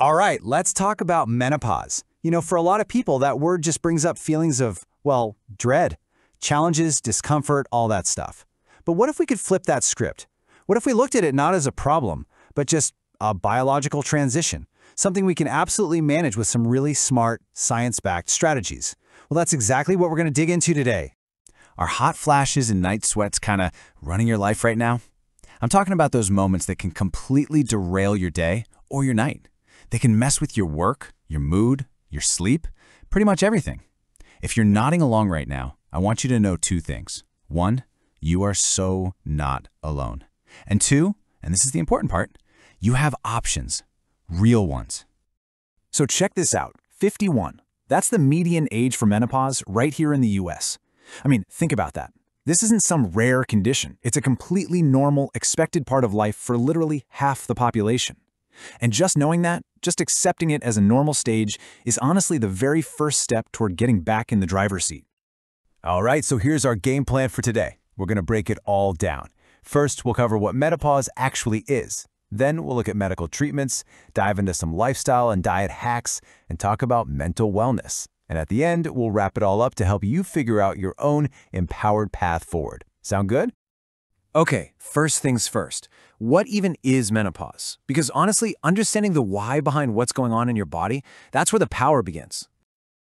All right, let's talk about menopause. For a lot of people, that word just brings up feelings of, well, dread, challenges, discomfort, all that stuff. But what if we could flip that script? What if we looked at it not as a problem, but just a biological transition, something we can absolutely manage with some really smart, science-backed strategies? Well, that's exactly what we're going to dig into today. Are hot flashes and night sweats kind of running your life right now? I'm talking about those moments that can completely derail your day or your night. They can mess with your work, your mood, your sleep, pretty much everything. If you're nodding along right now, I want you to know two things. One, you are so not alone. And two, and this is the important part, you have options, real ones. So check this out, 51. That's the median age for menopause right here in the US. I mean, think about that. This isn't some rare condition. It's a completely normal, expected part of life for literally half the population. And just knowing that, just accepting it as a normal stage, is honestly the very first step toward getting back in the driver's seat. All right, so here's our game plan for today. We're going to break it all down. First, we'll cover what menopause actually is. Then we'll look at medical treatments, dive into some lifestyle and diet hacks, and talk about mental wellness. And at the end, we'll wrap it all up to help you figure out your own empowered path forward. Sound good? Okay, first things first. What even is menopause? Because honestly, understanding the why behind what's going on in your body, that's where the power begins.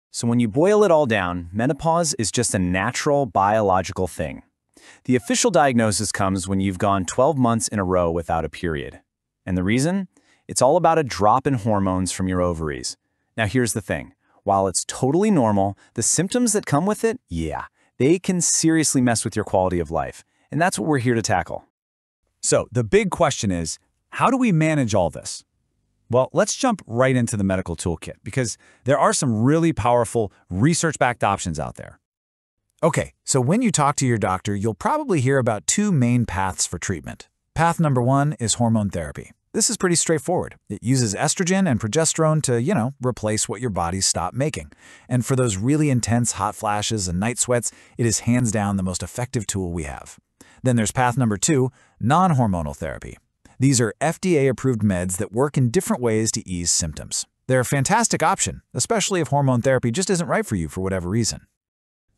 So when you boil it all down, menopause is just a natural biological thing. The official diagnosis comes when you've gone 12 months in a row without a period. And the reason? It's all about a drop in hormones from your ovaries. Now here's the thing. While it's totally normal, the symptoms that come with it, they can seriously mess with your quality of life. And that's what we're here to tackle. So the big question is, how do we manage all this? Well, let's jump right into the medical toolkit because there are some really powerful research-backed options out there. Okay, so when you talk to your doctor, you'll probably hear about two main paths for treatment. Path number one is hormone therapy. This is pretty straightforward. It uses estrogen and progesterone to, replace what your body stopped making. And for those really intense hot flashes and night sweats, it is hands down the most effective tool we have. Then there's path number two, non-hormonal therapy. These are FDA-approved meds that work in different ways to ease symptoms. They're a fantastic option, especially if hormone therapy just isn't right for you for whatever reason.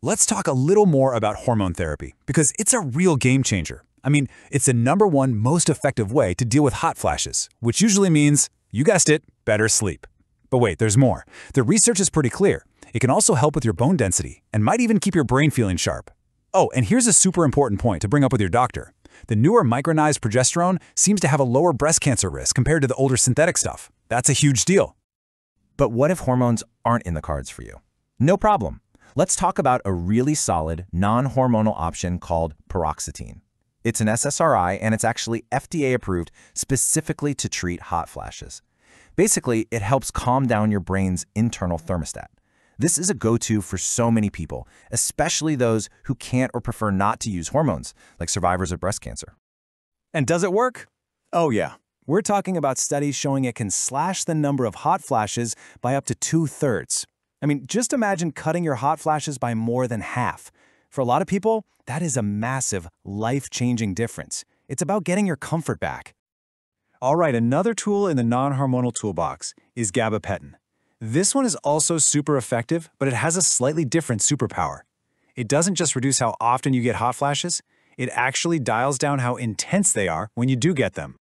Let's talk a little more about hormone therapy because it's a real game changer. I mean, it's the #1 most effective way to deal with hot flashes, which usually means, you guessed it, better sleep. But wait, there's more. The research is pretty clear. It can also help with your bone density and might even keep your brain feeling sharp. Oh, and here's a super important point to bring up with your doctor. The newer micronized progesterone seems to have a lower breast cancer risk compared to the older synthetic stuff. That's a huge deal. But what if hormones aren't in the cards for you? No problem. Let's talk about a really solid, non-hormonal option called paroxetine. It's an SSRI, and it's actually FDA approved specifically to treat hot flashes. Basically, it helps calm down your brain's internal thermostat. This is a go-to for so many people, especially those who can't or prefer not to use hormones, like survivors of breast cancer. And does it work? Oh yeah. We're talking about studies showing it can slash the number of hot flashes by up to 2/3. I mean, just imagine cutting your hot flashes by more than half. For a lot of people, that is a massive, life-changing difference. It's about getting your comfort back. All right, another tool in the non-hormonal toolbox is gabapentin. This one is also super effective, but it has a slightly different superpower. It doesn't just reduce how often you get hot flashes, it actually dials down how intense they are when you do get them.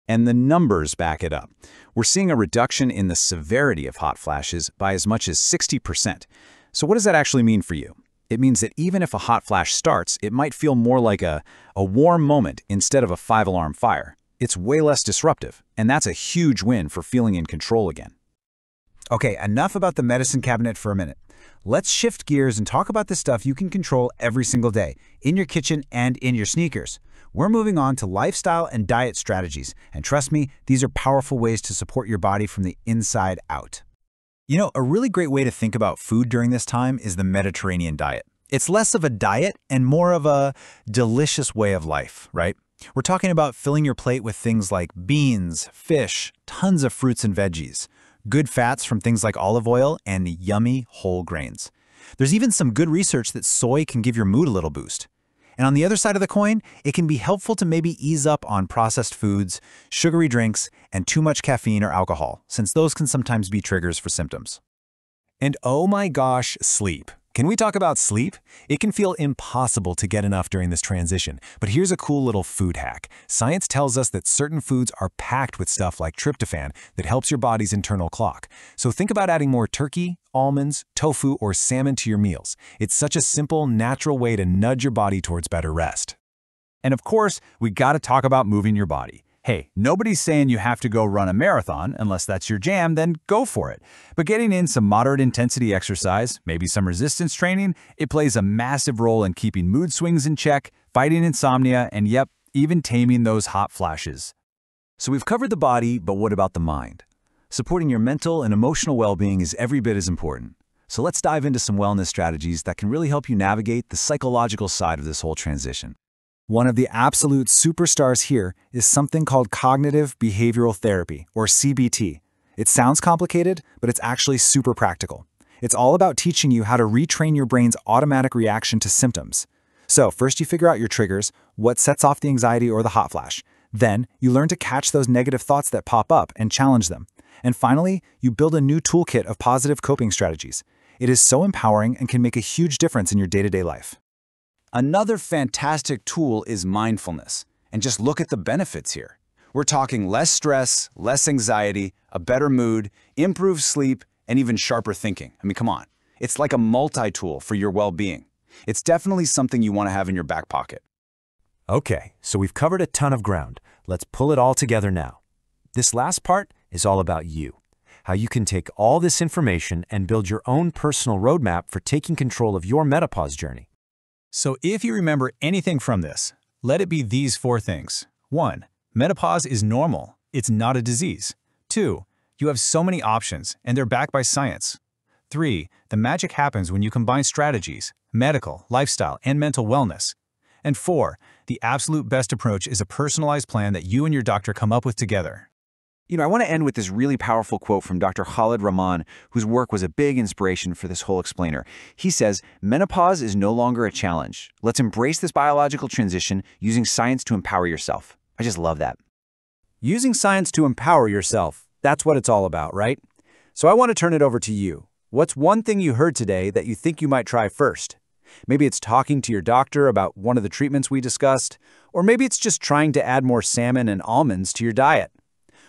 And the numbers back it up. We're seeing a reduction in the severity of hot flashes by as much as 60%. So what does that actually mean for you? It means that even if a hot flash starts, it might feel more like a warm moment instead of a 5-alarm fire. It's way less disruptive, and that's a huge win for feeling in control again. Okay, enough about the medicine cabinet for a minute. Let's shift gears and talk about the stuff you can control every single day, in your kitchen and in your sneakers. We're moving on to lifestyle and diet strategies, and trust me, these are powerful ways to support your body from the inside out. A really great way to think about food during this time is the Mediterranean diet. It's less of a diet and more of a delicious way of life, right? We're talking about filling your plate with things like beans, fish, tons of fruits and veggies, good fats from things like olive oil, and yummy whole grains. There's even some good research that soy can give your mood a little boost. And on the other side of the coin, it can be helpful to maybe ease up on processed foods, sugary drinks, and too much caffeine or alcohol, since those can sometimes be triggers for symptoms. And oh my gosh, sleep. Can we talk about sleep? It can feel impossible to get enough during this transition, but here's a cool little food hack. Science tells us that certain foods are packed with stuff like tryptophan that helps your body's internal clock. So think about adding more turkey, almonds, tofu, or salmon to your meals. It's such a simple, natural way to nudge your body towards better rest. And of course, we gotta talk about moving your body. Hey, nobody's saying you have to go run a marathon. Unless that's your jam, then go for it. But getting in some moderate intensity exercise, maybe some resistance training, it plays a massive role in keeping mood swings in check, fighting insomnia, and yep, even taming those hot flashes. So we've covered the body, but what about the mind? Supporting your mental and emotional well-being is every bit as important. So let's dive into some wellness strategies that can really help you navigate the psychological side of this whole transition. One of the absolute superstars here is something called cognitive behavioral therapy, or CBT. It sounds complicated, but it's actually super practical. It's all about teaching you how to retrain your brain's automatic reaction to symptoms. So first you figure out your triggers, what sets off the anxiety or the hot flash. Then you learn to catch those negative thoughts that pop up and challenge them. And finally, you build a new toolkit of positive coping strategies. It is so empowering and can make a huge difference in your day-to-day life. Another fantastic tool is mindfulness, and just look at the benefits here. We're talking less stress, less anxiety, a better mood, improved sleep, and even sharper thinking. I mean, come on. It's like a multi-tool for your well-being. It's definitely something you want to have in your back pocket. Okay, so we've covered a ton of ground. Let's pull it all together now. This last part is all about you. How you can take all this information and build your own personal roadmap for taking control of your menopause journey. So if you remember anything from this, let it be these 4 things. 1. Menopause is normal. It's not a disease. 2. You have so many options, and they're backed by science. 3. The magic happens when you combine strategies, medical, lifestyle, and mental wellness. And 4. The absolute best approach is a personalized plan that you and your doctor come up with together. I want to end with this really powerful quote from Dr. Khalid Rahman, whose work was a big inspiration for this whole explainer. He says, "Menopause is no longer a challenge. Let's embrace this biological transition using science to empower yourself." I just love that. Using science to empower yourself, that's what it's all about, right? So I want to turn it over to you. What's one thing you heard today that you think you might try first? Maybe it's talking to your doctor about one of the treatments we discussed, or maybe it's just trying to add more salmon and almonds to your diet.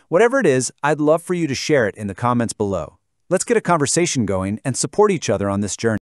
Whatever it is, I'd love for you to share it in the comments below. Let's get a conversation going and support each other on this journey.